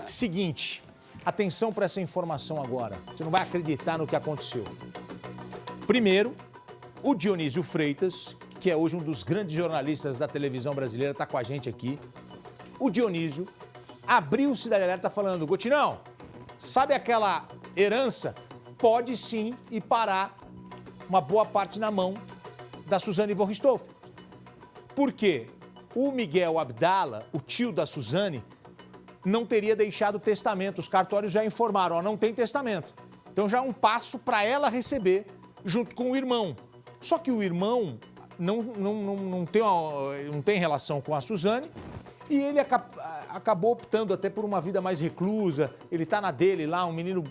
Seguinte, atenção para essa informação agora. Você não vai acreditar no que aconteceu. Primeiro, o Dionísio Freitas, que é hoje um dos grandes jornalistas da televisão brasileira, está com a gente aqui. O Dionísio abriu o Cidade Alerta falando: Gotinão, sabe aquela herança? Pode sim ir parar uma boa parte na mão da Suzane von Richthofen. Por quê? O Miguel Abdala, o tio da Suzane, não teria deixado testamento. Os cartórios já informaram, ó, não tem testamento. Então já é um passo para ela receber junto com o irmão. Só que o irmão não tem relação com a Suzane e ele acabou optando até por uma vida mais reclusa. Ele tá na dele lá, um menino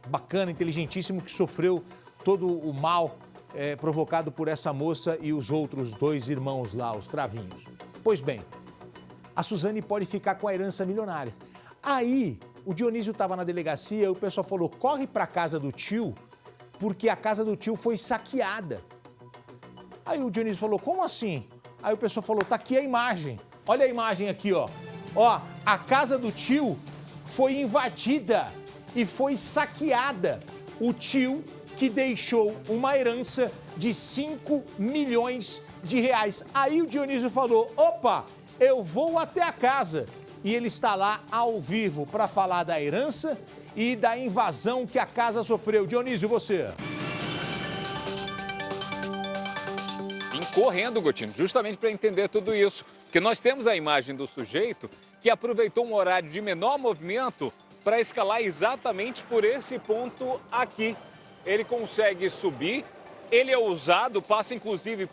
bacana, inteligentíssimo, que sofreu todo o mal provocado por essa moça e os outros dois irmãos lá, os cravinhos. Pois bem, a Suzane pode ficar com a herança milionária. Aí, o Dionísio estava na delegacia e o pessoal falou: corre para a casa do tio, porque a casa do tio foi saqueada. Aí o Dionísio falou: como assim? Aí o pessoal falou: tá aqui a imagem. Olha a imagem aqui, ó. Ó, a casa do tio foi invadida e foi saqueada. O tio que deixou uma herança de 5 milhões de reais. Aí o Dionísio falou: opa, eu vou até a casa. E ele está lá ao vivo para falar da herança e da invasão que a casa sofreu. Dionísio, você. Vim correndo, Gotino, justamente para entender tudo isso. Porque nós temos a imagem do sujeito que aproveitou um horário de menor movimento para escalar exatamente por esse ponto aqui. Ele consegue subir, ele é ousado, passa inclusive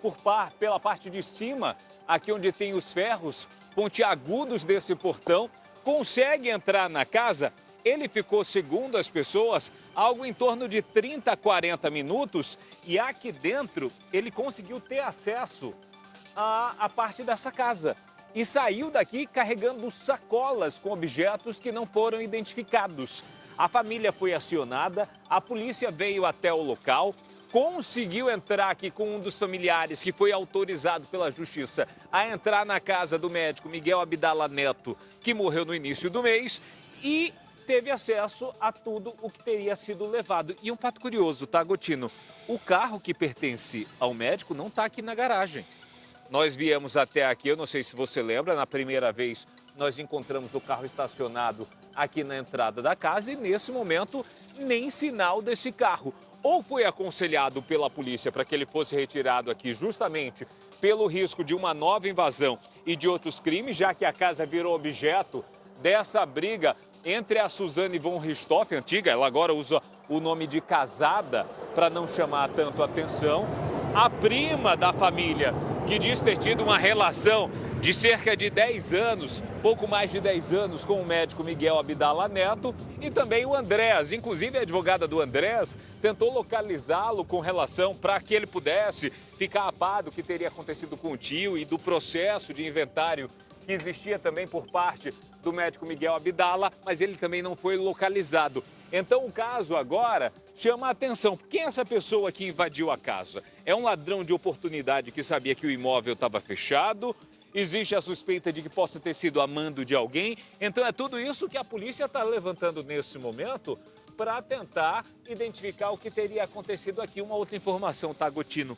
pela parte de cima, aqui onde tem os ferros pontiagudos desse portão, consegue entrar na casa. Ele ficou, segundo as pessoas, algo em torno de 30 a 40 minutos e aqui dentro ele conseguiu ter acesso à parte dessa casa. E saiu daqui carregando sacolas com objetos que não foram identificados. A família foi acionada, a polícia veio até o local, conseguiu entrar aqui com um dos familiares que foi autorizado pela justiça a entrar na casa do médico Miguel Abdala Neto, que morreu no início do mês, e teve acesso a tudo o que teria sido levado. E um fato curioso, tá, Gotino? O carro que pertence ao médico não está aqui na garagem. Nós viemos até aqui, eu não sei se você lembra, na primeira vez nós encontramos o carro estacionado aqui na entrada da casa e nesse momento nem sinal desse carro. Ou foi aconselhado pela polícia para que ele fosse retirado aqui justamente pelo risco de uma nova invasão e de outros crimes, já que a casa virou objeto dessa briga entre a Suzane von Richthofen, antiga, ela agora usa o nome de casada para não chamar tanto atenção, a prima da família, que diz ter tido uma relação de cerca de 10 anos, pouco mais de 10 anos, com o médico Miguel Abdala Neto, e também o Andrés. Inclusive, a advogada do Andrés tentou localizá-lo com relação para que ele pudesse ficar a par do que teria acontecido com o tio e do processo de inventário que existia também por parte do médico Miguel Abdala, mas ele também não foi localizado. Então, o caso agora chama a atenção. Quem é essa pessoa que invadiu a casa? É um ladrão de oportunidade que sabia que o imóvel estava fechado? Existe a suspeita de que possa ter sido a mando de alguém? Então, é tudo isso que a polícia está levantando nesse momento para tentar identificar o que teria acontecido aqui. Uma outra informação, tá, Gotino?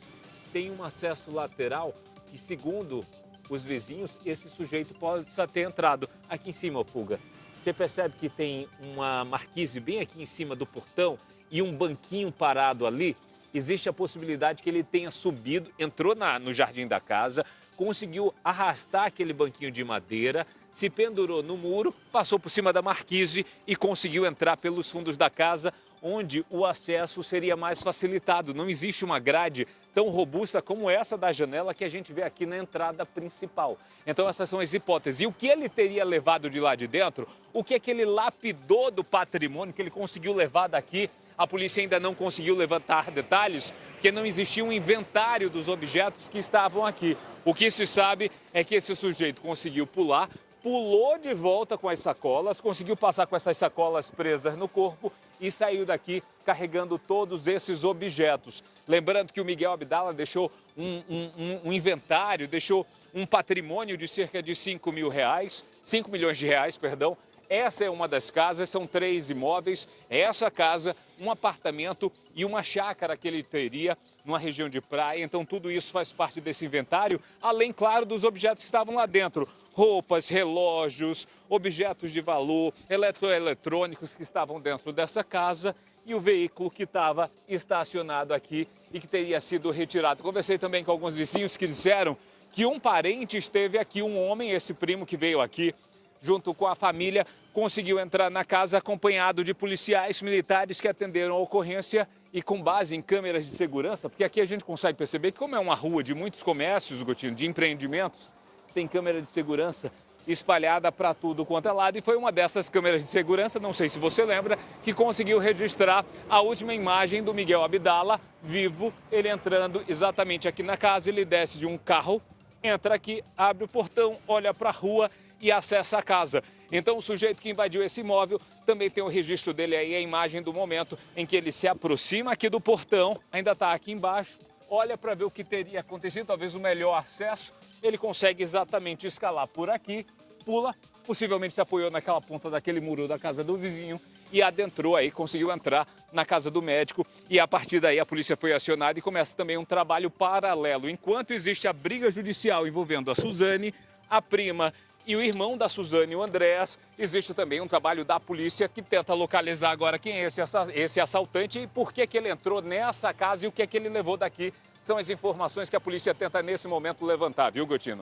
Tem um acesso lateral que, segundo os vizinhos, esse sujeito possa ter entrado aqui em cima, Pulga. Você percebe que tem uma marquise bem aqui em cima do portão e um banquinho parado ali? Existe a possibilidade que ele tenha subido, entrou no jardim da casa, conseguiu arrastar aquele banquinho de madeira, se pendurou no muro, passou por cima da marquise e conseguiu entrar pelos fundos da casa, onde o acesso seria mais facilitado. Não existe uma grade tão robusta como essa da janela que a gente vê aqui na entrada principal. Então essas são as hipóteses. E o que ele teria levado de lá de dentro, o que é que ele lapidou do patrimônio que ele conseguiu levar daqui, a polícia ainda não conseguiu levantar detalhes, porque não existia um inventário dos objetos que estavam aqui. O que se sabe é que esse sujeito conseguiu pular, pulou de volta com as sacolas, conseguiu passar com essas sacolas presas no corpo e saiu daqui carregando todos esses objetos. Lembrando que o Miguel Abdala deixou um inventário, deixou um patrimônio de cerca de 5 milhões de reais, perdão. Essa é uma das casas, são 3 imóveis. Essa casa, um apartamento e uma chácara que ele teria numa região de praia. Então tudo isso faz parte desse inventário, além, claro, dos objetos que estavam lá dentro. Roupas, relógios, objetos de valor, eletrônicos que estavam dentro dessa casa e o veículo que estava estacionado aqui e que teria sido retirado. Conversei também com alguns vizinhos que disseram que um parente esteve aqui, um homem, esse primo que veio aqui, junto com a família, conseguiu entrar na casa acompanhado de policiais militares que atenderam a ocorrência e com base em câmeras de segurança, porque aqui a gente consegue perceber que como é uma rua de muitos comércios, Gotino, de empreendimentos, tem câmera de segurança espalhada para tudo quanto é lado e foi uma dessas câmeras de segurança, não sei se você lembra, que conseguiu registrar a última imagem do Miguel Abdala, vivo, ele entrando exatamente aqui na casa, ele desce de um carro, entra aqui, abre o portão, olha para a rua e acessa a casa. Então o sujeito que invadiu esse imóvel também tem o registro dele aí, a imagem do momento em que ele se aproxima aqui do portão, ainda está aqui embaixo, olha para ver o que teria acontecido, talvez o melhor acesso, ele consegue exatamente escalar por aqui, pula, possivelmente se apoiou naquela ponta daquele muro da casa do vizinho e adentrou aí, conseguiu entrar na casa do médico e a partir daí a polícia foi acionada e começa também um trabalho paralelo. Enquanto existe a briga judicial envolvendo a Suzane, a prima e o irmão da Suzane, o Andrés, existe também um trabalho da polícia que tenta localizar agora quem é esse assaltante e por que ele entrou nessa casa e o que ele levou daqui. São as informações que a polícia tenta nesse momento levantar, viu, Gotino?